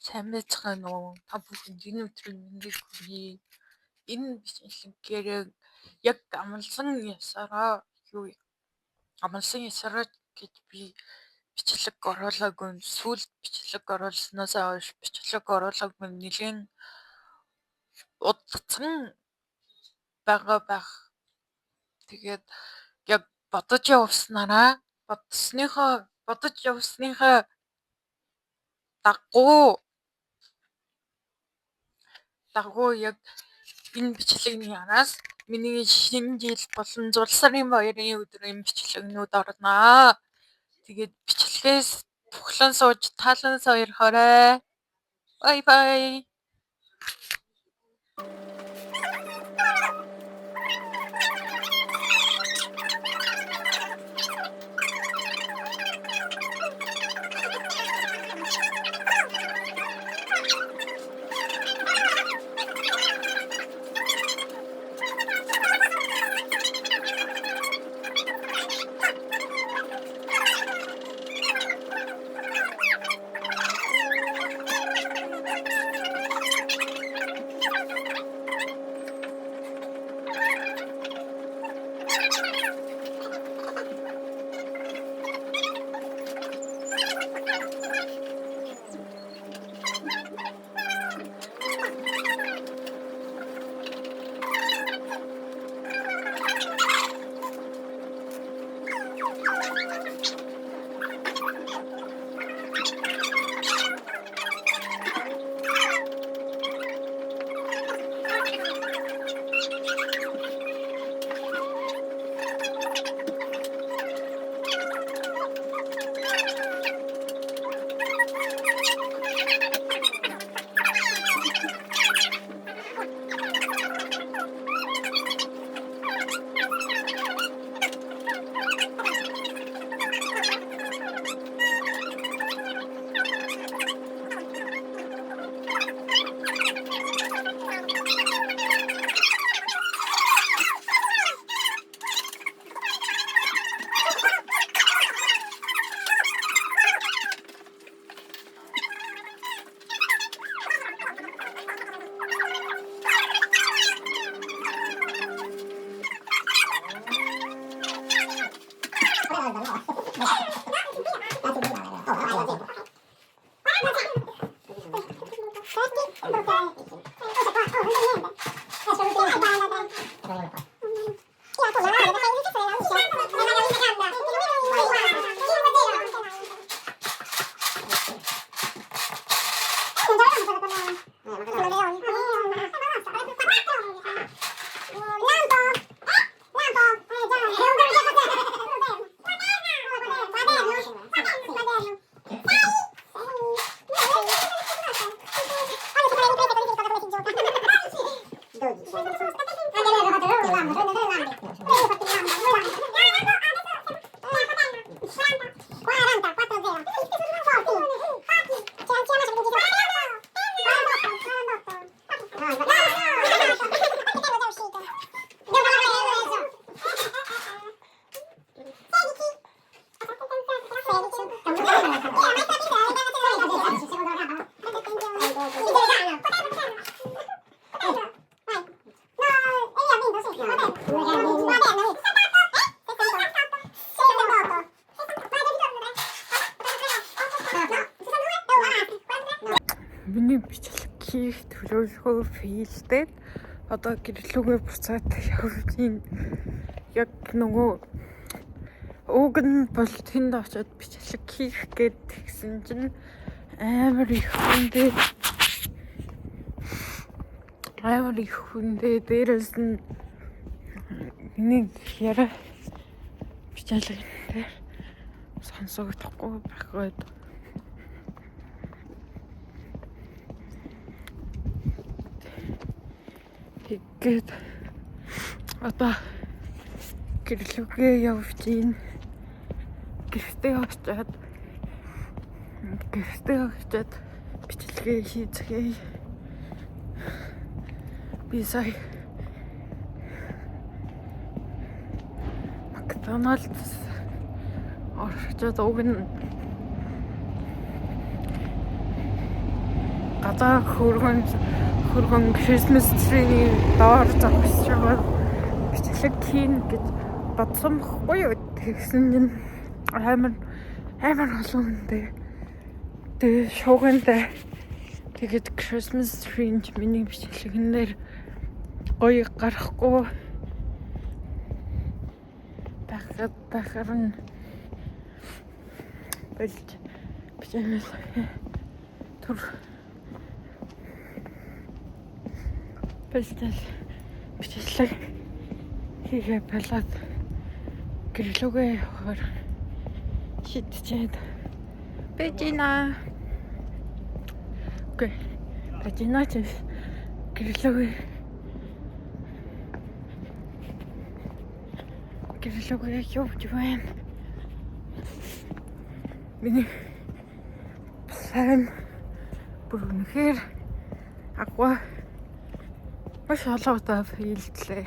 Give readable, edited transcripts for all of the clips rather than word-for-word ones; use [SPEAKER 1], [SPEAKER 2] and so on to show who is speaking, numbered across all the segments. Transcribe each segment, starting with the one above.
[SPEAKER 1] Сайн байцгаана уу? Та бүхэнд энэ өдрийн мэндийг хүргэе. Энэ бичлэгээрээ яг амлсан ясараа гэж би бичлэг оруулаагүй. Сүүлд бичлэг оруулснаасаа хойш бичлэг оруулаагүй нэлээд удацсан байгаа байх. Тэгээд яг бодож явсныхаа дагуу яг энэ бичлэгний араас миний шинэ жил болон зул сарын 2-ын өдрийн бичлэгнүүд орноо. Тэгээд бичлэгээс бүхлэн сууж таалан сойрхоорой. Бай бай. Миний бичлэг хийх төлөвлөгөө фейлдээд одоо гэрлүүгээ буцаад явж ийн. Яг нөгөө уг нь бол тэнд очиод бичлэг хийх гээд тэгсэн чинь амар их хүндээ дээрээс нь миний яриа бичлэг дээр сонсогдохгүй байхгүй. Тэгээд одоо гэрлүүгээ явж ийн. Гэртээ очиад бичлэгээ хийцгээе. Би сая Макдоналдс орчод уг нь одоо хөргөн Christmas tree-ний доор зогсож байгаа бичлэг хийн гэж бодсон байхгүй юу. Тэгсэн чинь амар олон хүнтэй. Тэгээ шуугантай. Тэгээд Christmas tree-ний миний бичлэгэн дээр гоё гарахгүй байхаар нь болж бичээс түр бичлэг хийгээ болоод гэрлүүгээ явахаар шийдчихэд бэжина. Окей. Бэжина ч гэрлүүгээ явж байна. Миний план бүр үнэхээр агуу маш олоотой фейлдлээ.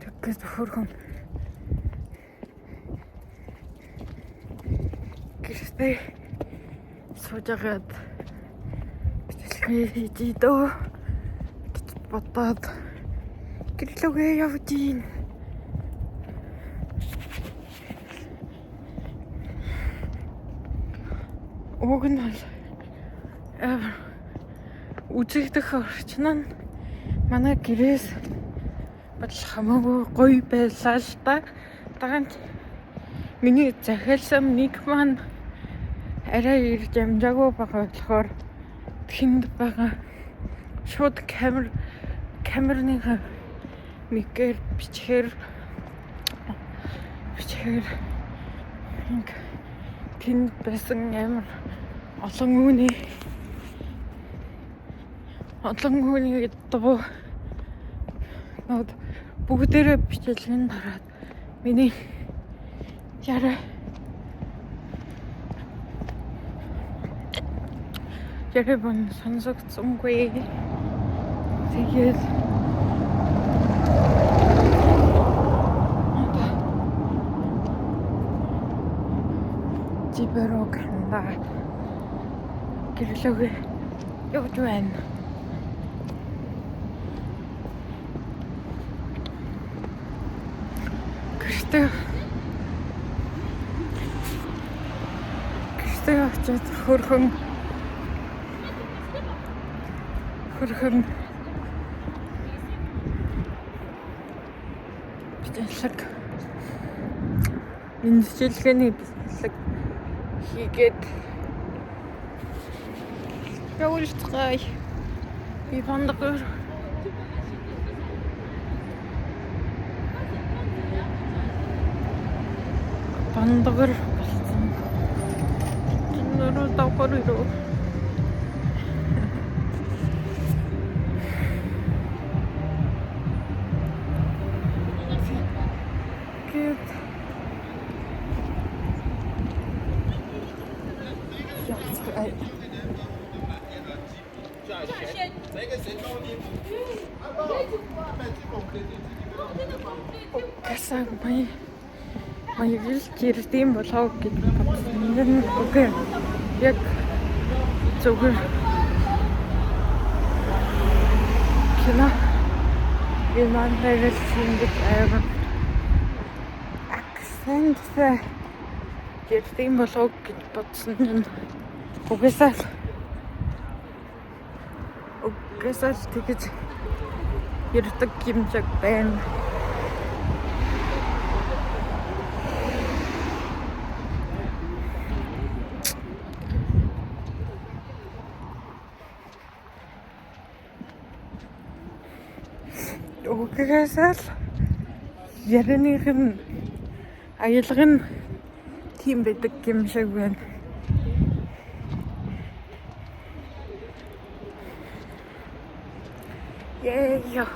[SPEAKER 1] Тэгээд хөргөн гэртээ сууж агаад бичлэгээ хийж идөө гэж бодоод гэрлүүгээ явж ийн. Уг нь үзэгдэх орчин нь манай гэрээс бол хамаагүй гоё байлаа л та. Таганч миний захиалсан нэг маань арай ирж амжаагүй байгаа болохоор тэнд байгаа шууд камерныхаа микээр бичгээр тэнд байсан амар олон хүний дуу нод бүгдээрээ бичлэгэн хараад миний ярэ бон сонсогдсонгүй. Тэгээд жибэрэг хандаа гэрлүүгээ явж байна. Гэртээ очиж хөргөн бичлэг мэдчилгээний бичлэг хийгээд явуулцгаая. Би бандгаар болсон. Нөрөө давхар ирөө. Касаг маяг гэрдэм болоо гэж бодсон. Окей. Яг зүгээр Герман хайрал шингэж аваа. Акцент гэрдэм болоо гэж бодсон. Угсаал тэгэж ярддаг юм шиг байна. Угсаал ярианых нь аялга нь тийм байдаг юм шиг байна. Яа.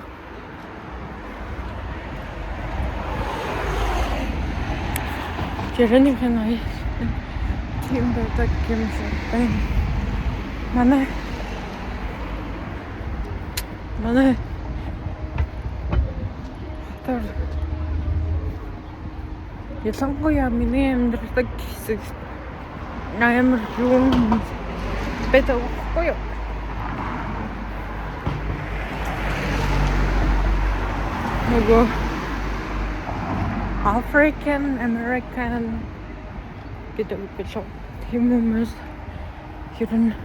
[SPEAKER 1] Ярианых нь аялга тийм байдаг юм шиг байна. Манай ялангуяа миний амьдралдаг хэсэг амар юм байдаг байхгүй юу? Нөгөө African American гэдэг үг билүү? Тийм хүмүүс ер нь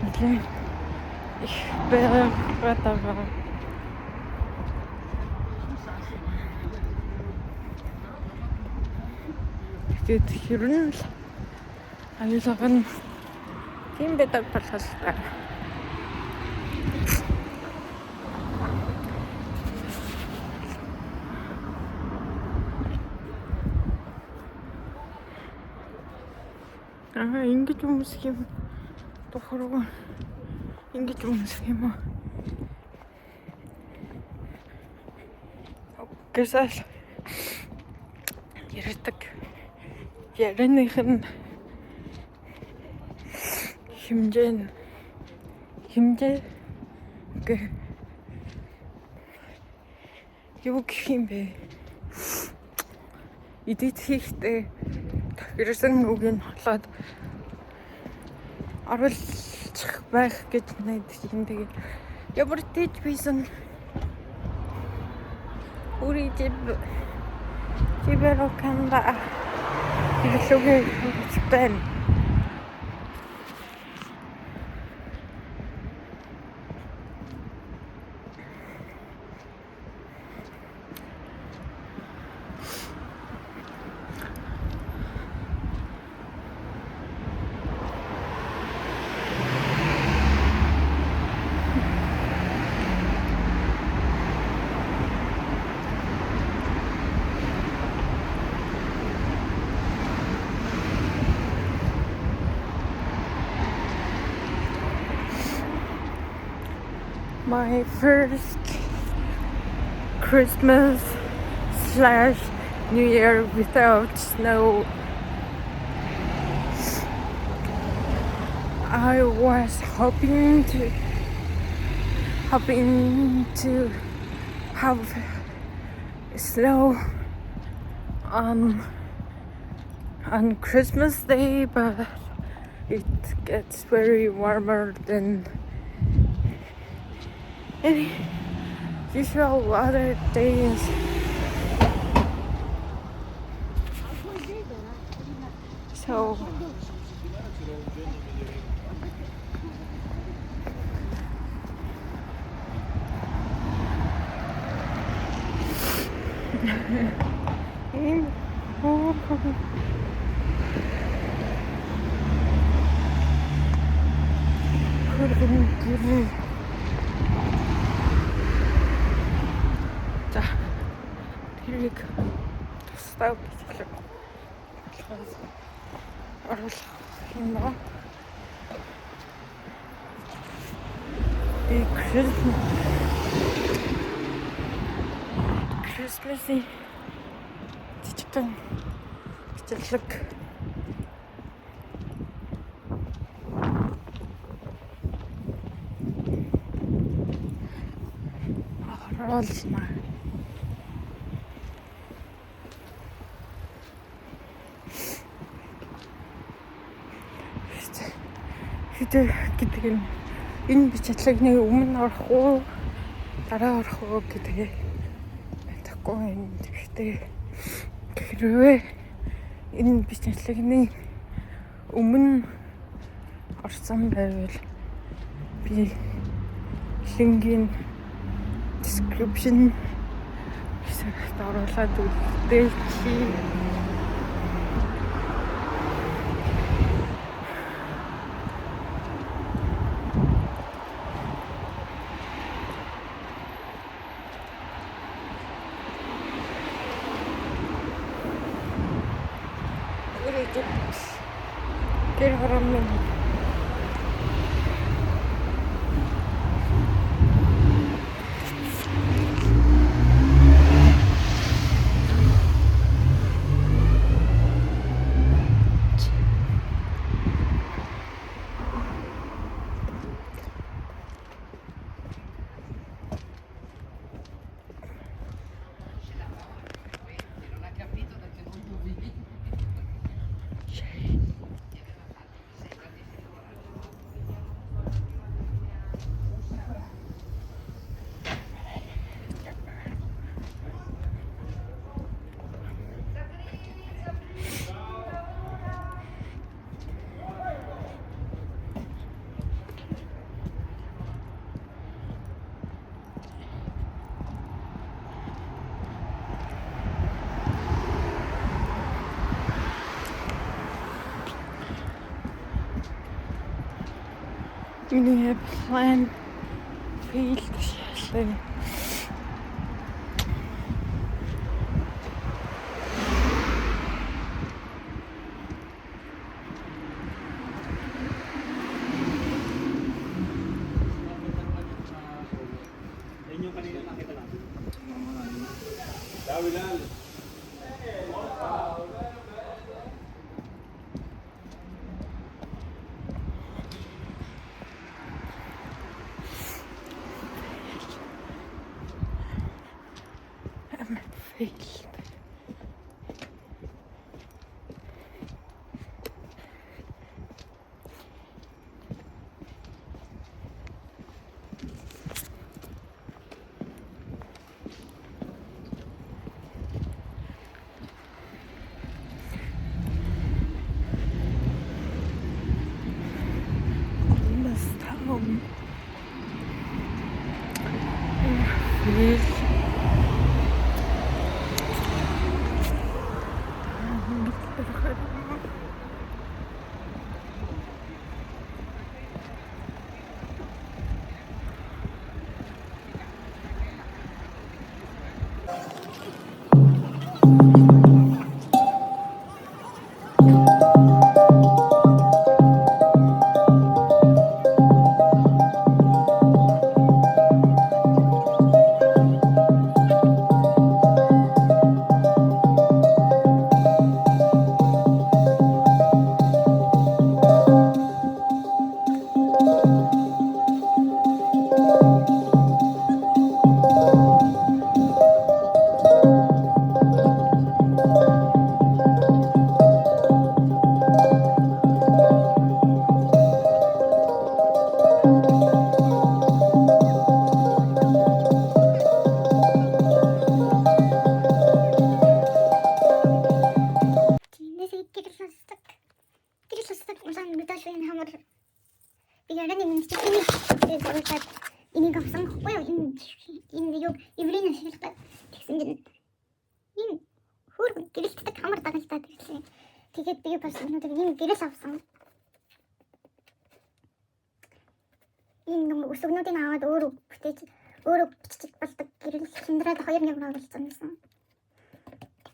[SPEAKER 1] нэлээд их байгаад байгаа. Тэгээд ер нь л аюулга нь тийм байдаг бололтой. Ингэж өмсөх юм тухруу ингэж өмсөх юм уу? Гэсэл ярьдаг ярианых нь хэмжээ юу гэх юм бэ? Эдит хийхдээ тохирсон үгийг холоод оруулах байх гэж найдаж юм. Тэгээд ямар тийж бийсэн 우리 집으로 간다. 이거 속에 집단. My first Christmas / New Year without snow. I was hoping to have snow on Christmas Day, but it gets very warmer than any usual other days. So 자, тэрийг тусдаа бичлэг болохоос оруулах юм байна. Би Christmas-ийн жижигхэн бичлэг оруулна. Хэдэ гэдэг нь энэ бичлэгний өмнө орох уу, дараа орох уу гэдэг мэдэхгүй байна. Гэхдээ хэрвээ энэ бичлэгний өмнө орсон байвал би линкийн description хэсэгт оруулаад үлдээчихье. Тэр харамын Миний план failed шалтай. Failed. Failed.
[SPEAKER 2] Bigyan ng institusi dapat ini kapsang ko yung yung Evelyn şirket kesin юм хөр гэрэлтдэг хамар дагалтай тэрлээ. Тэгээд би бас өнөөдөр юм гэрэл авсан. Энэ өсгөнүүдийг аваад өөрөө бүтээж өөрөө бичиж болдог гэрэл хиндраад 2 евро болсон байсан.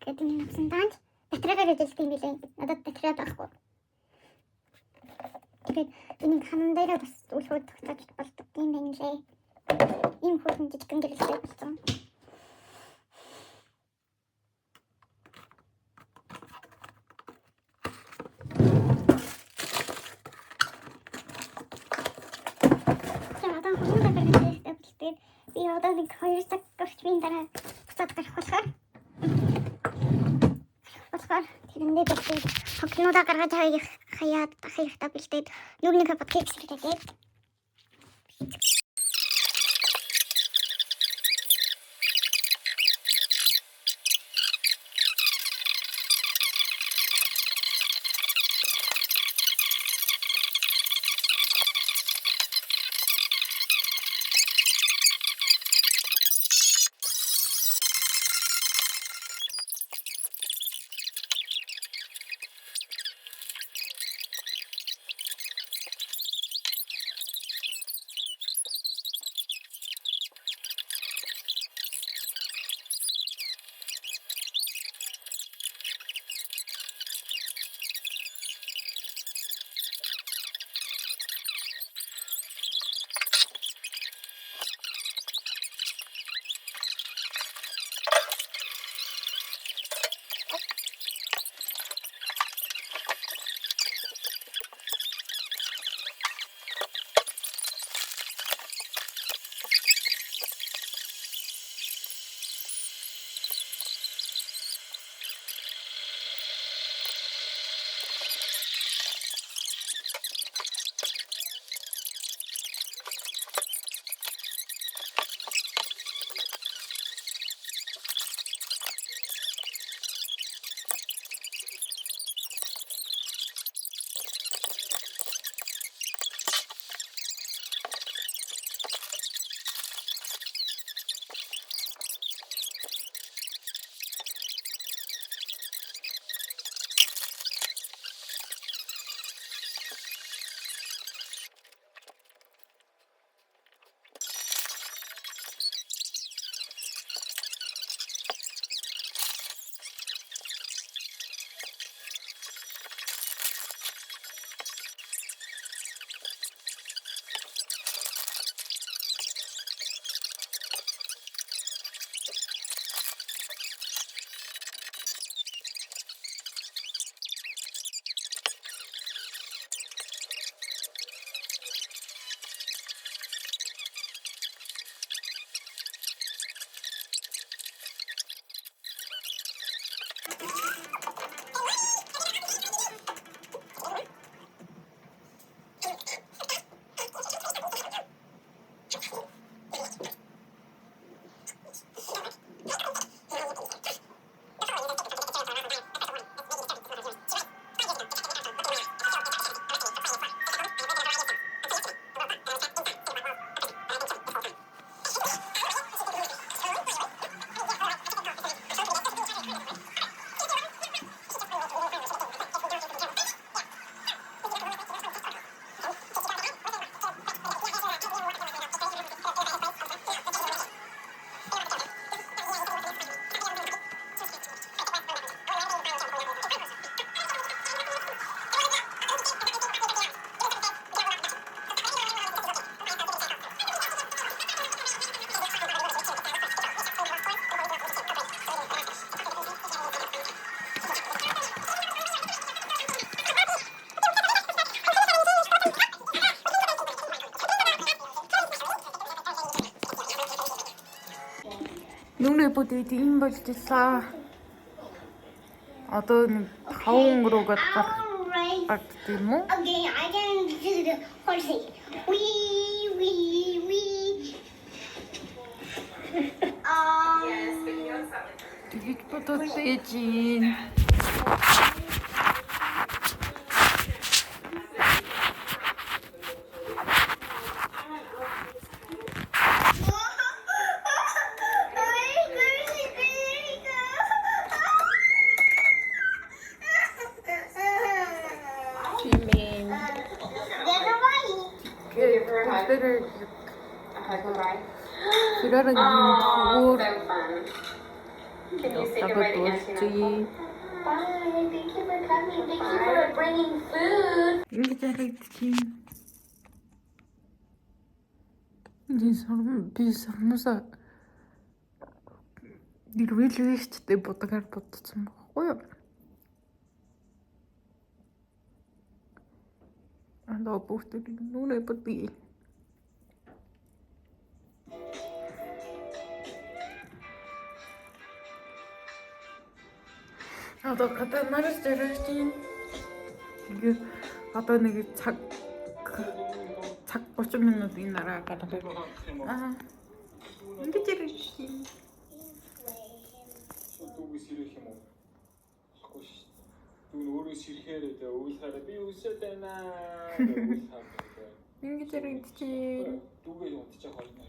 [SPEAKER 2] Тэгээд энэ авсан таанд батарейгаар ажилладаг юм билээ. Надад батарей байхгүй. Тэгээд энэ ханан дээр бас үлхүүд тогтоож болдог юм байна лээ. Ийм хөргөн жижигэн гэрэлтэй болсон. Би одоо нэг 2 цаг гэрчмийн дараа буцаад гарах болохоор тэрэндээ бэлдээд хогнуудаа гаргаж хаяад хаяхтаа бэлдээд нүрнийхээ подкейк хийлгээд
[SPEAKER 1] Нүрээ бүдээд ийм болчихлаа. Одоо нэг 5 руугаад гардаг юм уу?
[SPEAKER 2] Okay, I can do the horsey. Wee.
[SPEAKER 1] Тэгэж бодоод байж юм. Сэрэрэн төгөр tapos bolchi.
[SPEAKER 2] Bye. Thank you for coming. Thank you for bringing food.
[SPEAKER 1] Ингэж харагдчих. Би сармаса нэрвэлвэжтэй бодог бодсон байхгүй юу? Одоо бүгд нүрээ бодъё. Одоо гадаа нараш дэрэгчийн ингээ одоо нэг цаг 30 минут энэ дараа гадаа ингэж ирэх.
[SPEAKER 3] Дүүгээс ирэх юм уу? Болохгүй шүү. Дүүн өөрөөс ирэхээр үйл хараа би үсээд байна.
[SPEAKER 1] Ингэж ирэх чинь
[SPEAKER 3] Дүүгээ унтчих болно.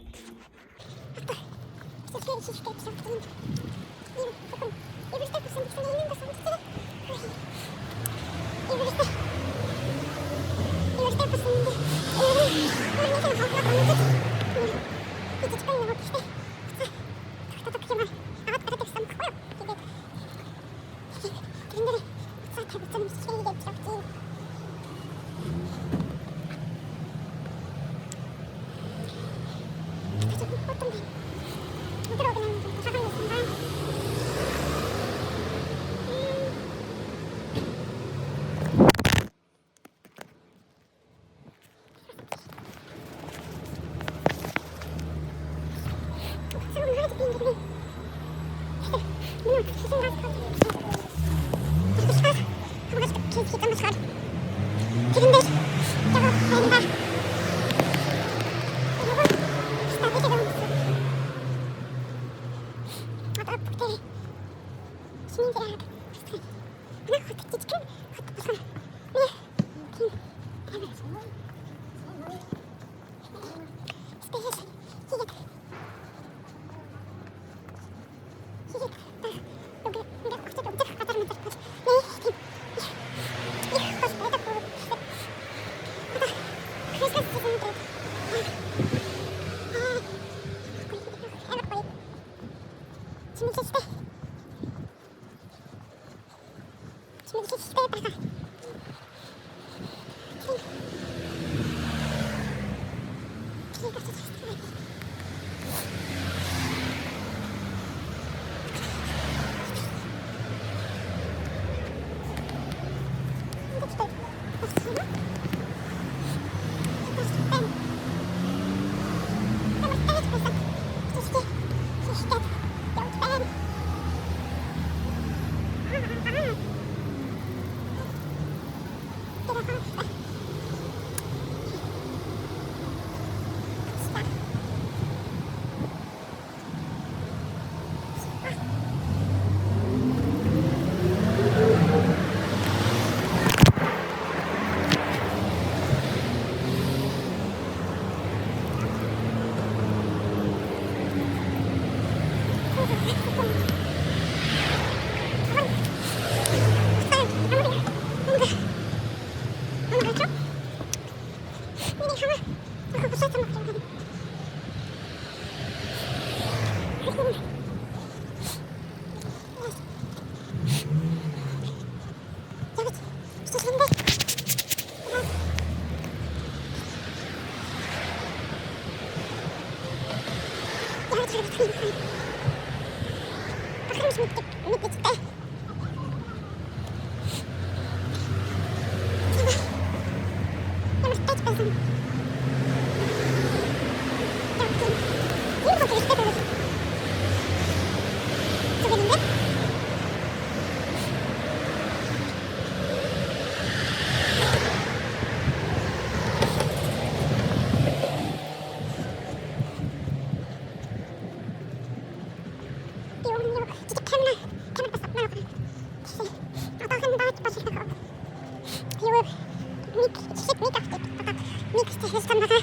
[SPEAKER 2] хийж тань байгаа.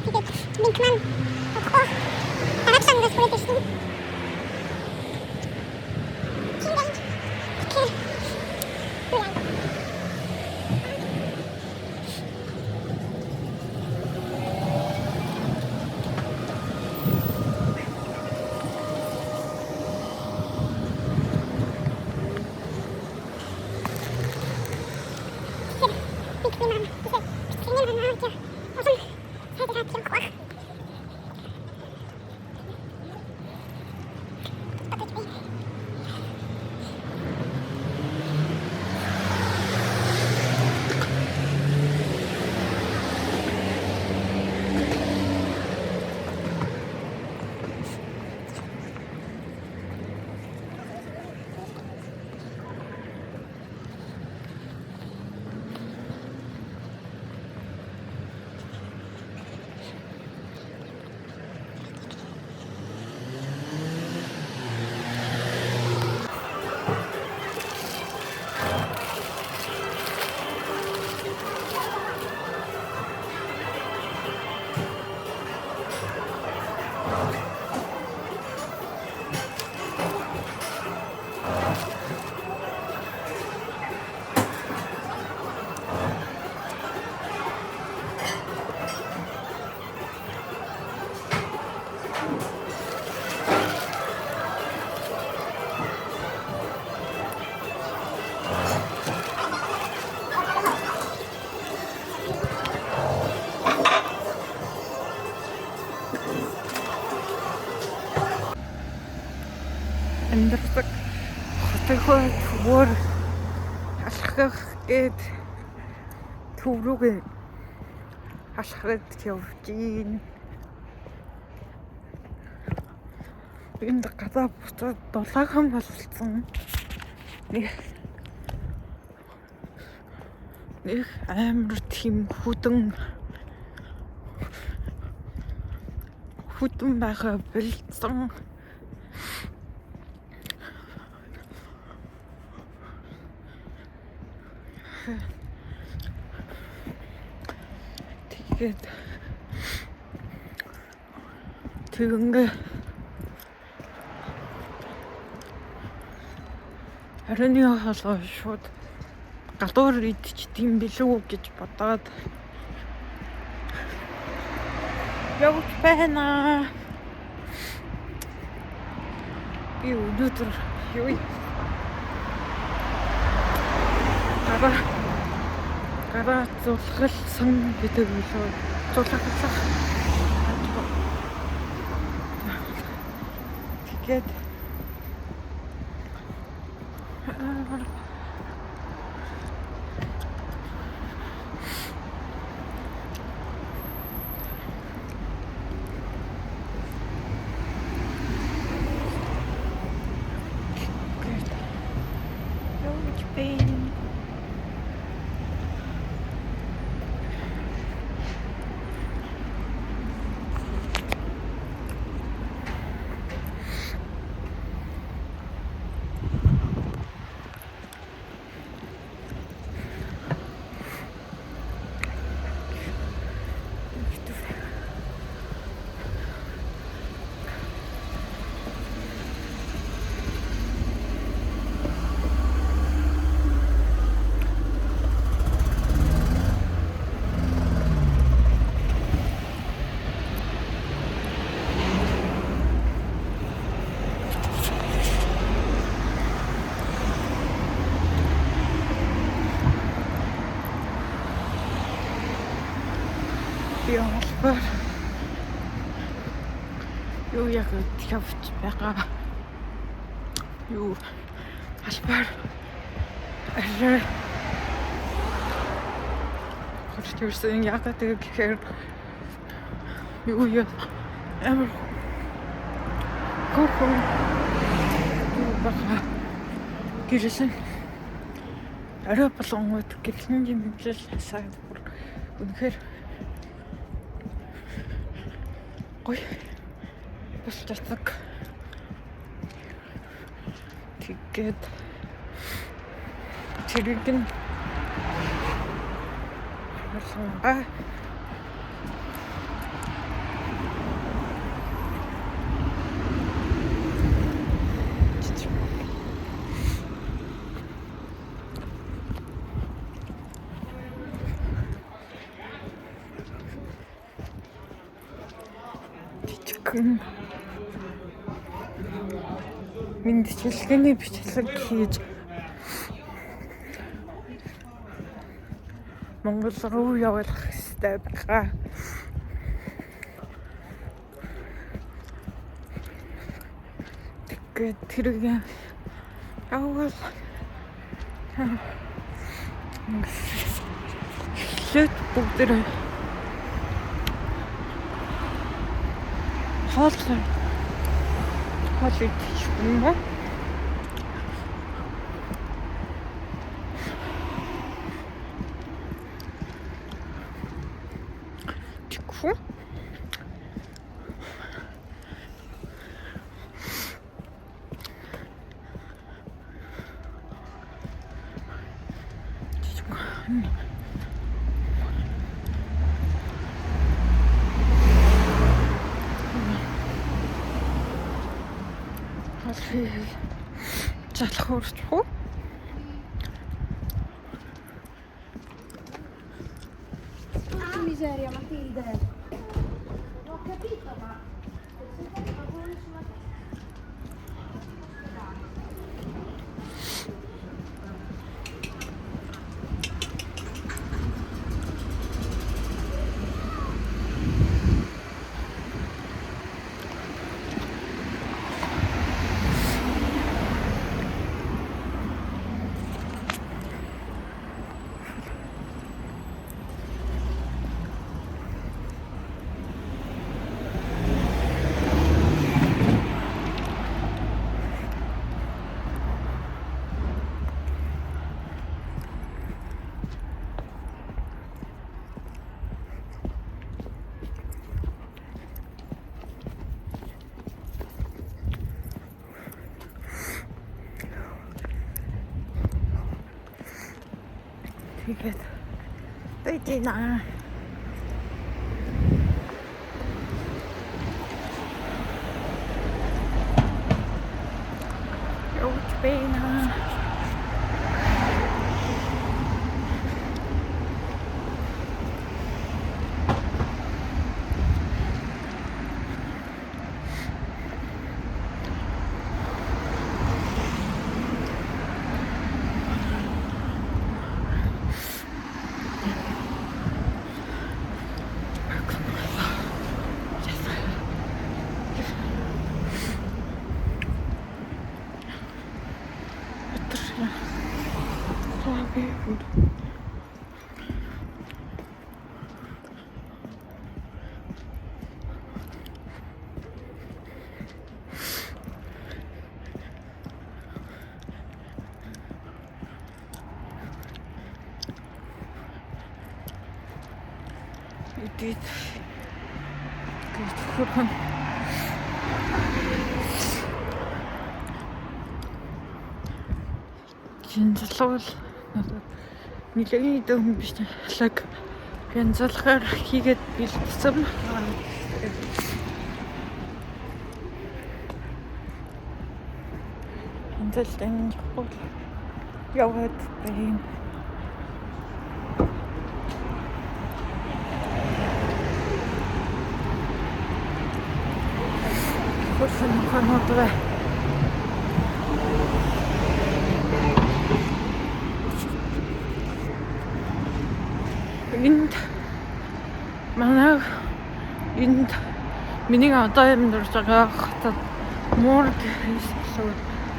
[SPEAKER 2] Тэгээд минь маань одоо харагчаас хүрээд ирсэн.
[SPEAKER 1] Амьдардаг хотынхоо төвөр алхах гээд төв рүүгээ алхахад явж гин. Энд гадаа буцаад 7 болсон. Нэг амар тийм хүдэн байгаа бэлдсэн. Тэгээд тэгэнгээ харины холоо шууд гадуур идчихдэм билүү гэж бодоод явж байна. Би өнөөдөр юу гараа зулгалсан гэдэг үлээ зулгалсан. Тэгээд ялбар юу яг явж байгаа. Юу албар хөрчөрсөн яагаад гэхээр юу амар гоо бага гэрэлэн арай болгонгод гэрэлэн юм хэмжээл сайд бүр үнэхээр гоё бас цацаг. Тэгээд тэрийг нь Мэндчилгээний бичлэг хийж Монгол руу явуулах хэрэгтэй байгаа. Тэгээд тэрийг явуул лэт бүгдээ хоол идэх юм уу? Тэгвэл залах уурчих уу?
[SPEAKER 4] Miseria Matilde, ho capito ma
[SPEAKER 1] тэгээд бэжина. Явж байна. Идээд гэрхэн янзлуул надад нэлээд дэм биш лаг янзлахаар хийгээд бэлдсэн. Янзлтэн яваад байна. Хонотвэ. Энд миний одоо амьдарч байгаа хотод морг эсвэл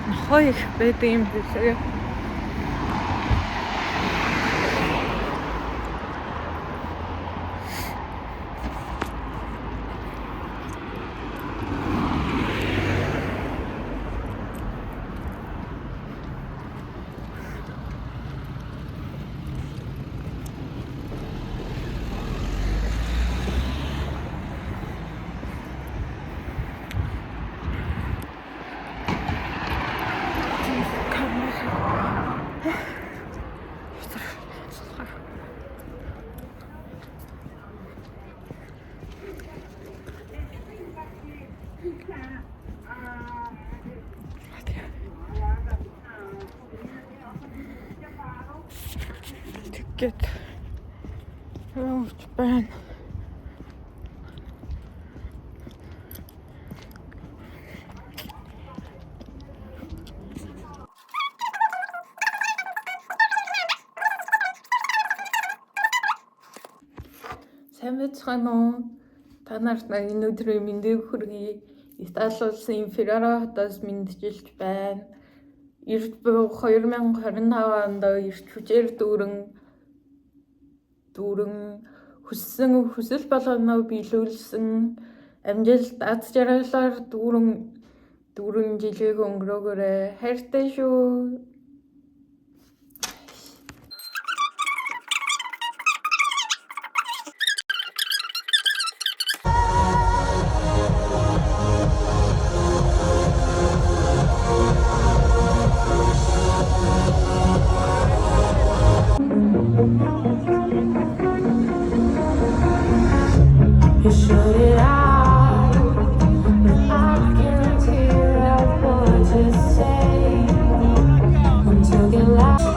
[SPEAKER 1] нохой их байдаг юм билээ. Тэгээд явж байна. Сайн байцгаана уу? Та нарт энэ өдрийн мэндийг хүргэе. Итали улсын Феррара хотоос мэдчилж байна. Эрт буй 2025 онд эрт хүчээр дүүрэн хүссэн хүсэл болгоноо биелүүлсэн амжилт аз жаргалаар дүүрэн жилийг өнгөрөөгөөрэй. Хайртай шүү.
[SPEAKER 5] You shut it out, but I can't hear a word you say until you laugh.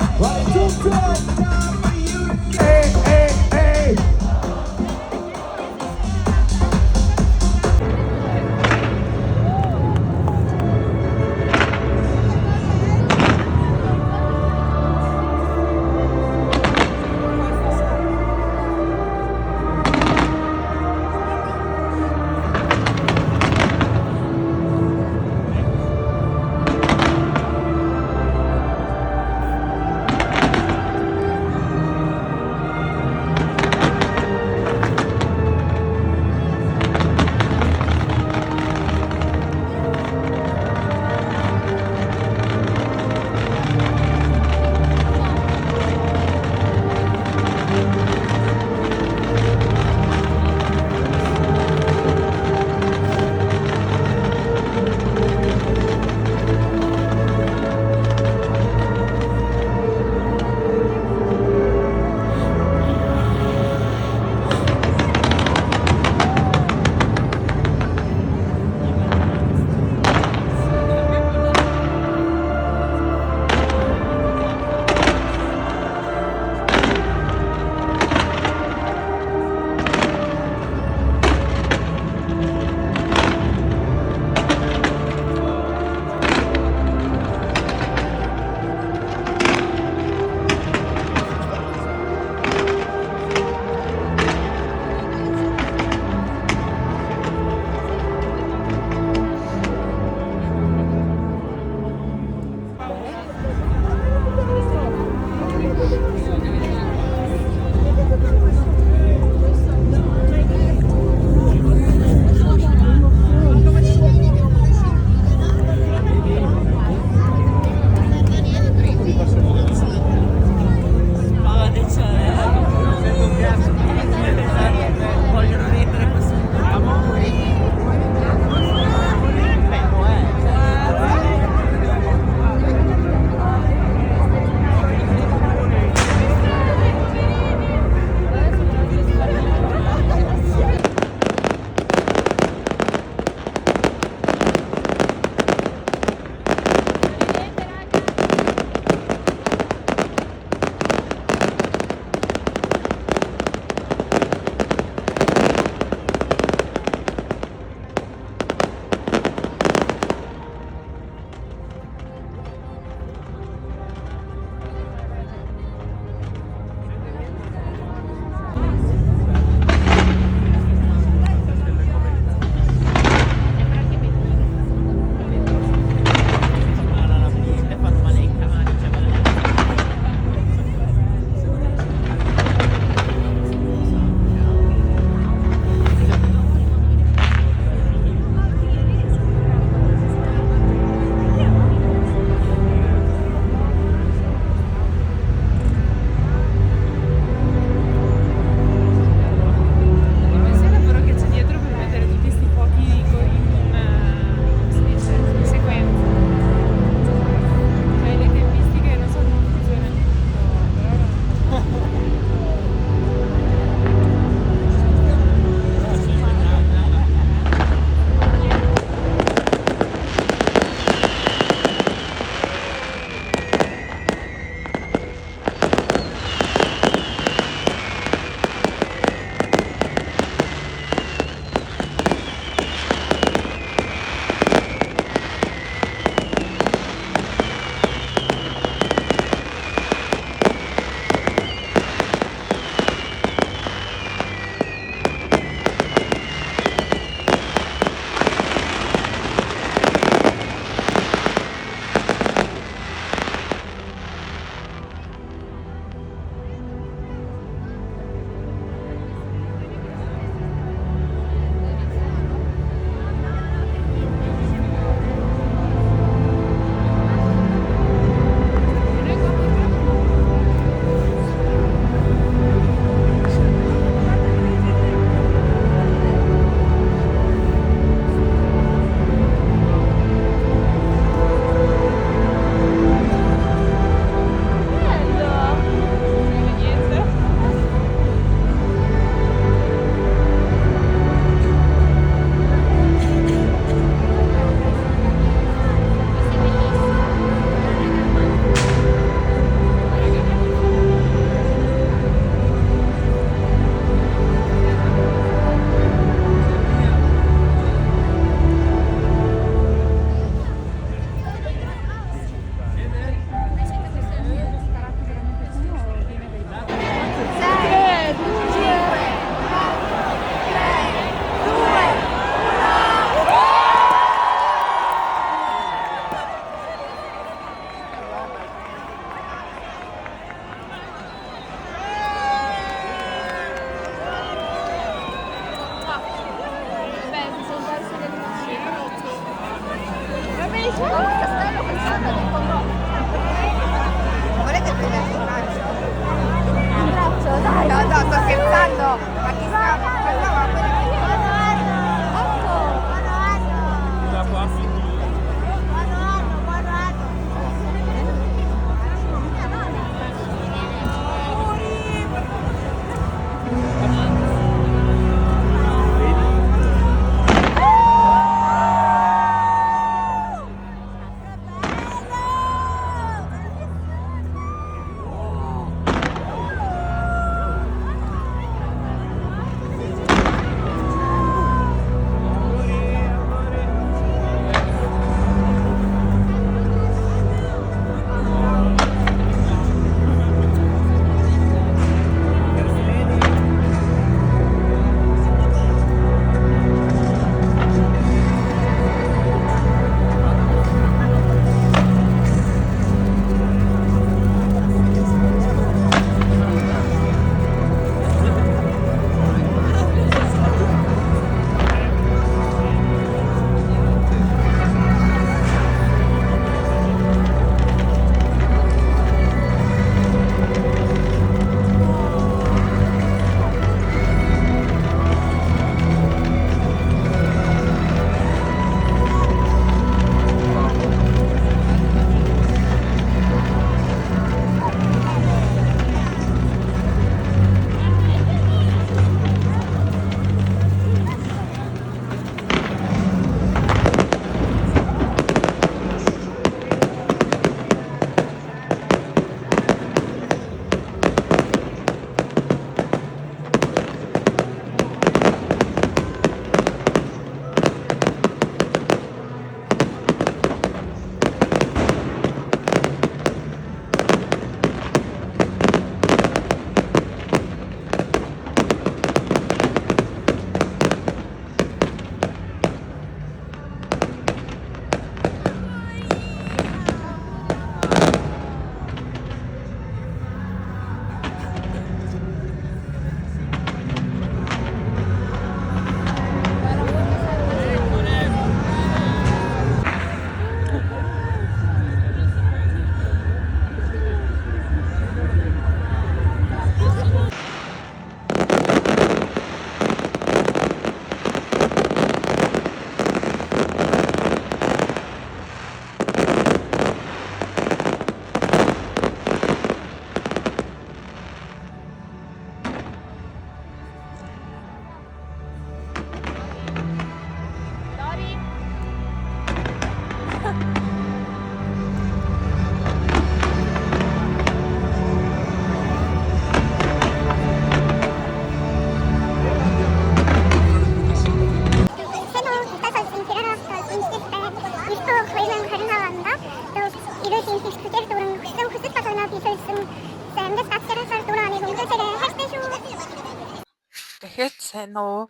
[SPEAKER 1] Дахиад сайн уу?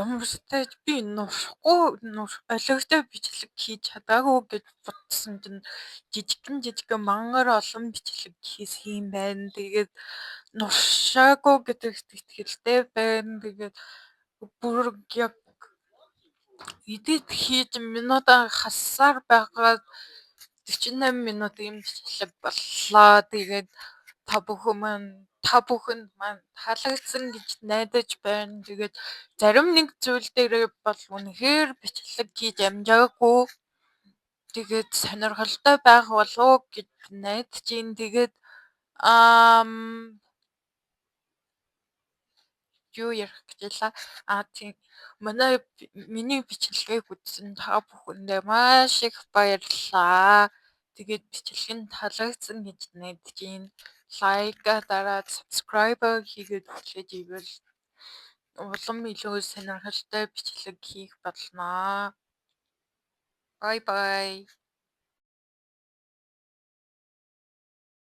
[SPEAKER 1] Ямар ч би нуршихгүй олигтой бичлэг хийж чадаагүй гэж бодсон чинь жижигэн мангар олон бичлэг хийсэн юм байна. Тэгээд нуршаагүй гэдэгт итгэлтэй байна. Тэгээд бүр яг эдит хийж минутаа хассаар байгаа 48 минут юм бичлэг боллоо. Тэгээд та бүхэнд маань таалагдсан гэж найдаж байна. Тэгээд зарим нэг зүйл дээр бол үнэхээр бичлэг хийж амжаагүй. Тэгээд сонирхолтой байх болов гэж найдаж байна. Тэгээд юу ярих гэж байлаа? Тийм. Миний бичлэгийг үзсэн та бүхэндээ маш их баярлалаа. Тэгээд бичлэг нь таалагдсан гэж найдаж байна. Лайка дараад subscribe хийгээд өглөөж ивэл улам илүү сонирхолтой бичлэг хийх болно. Bye bye.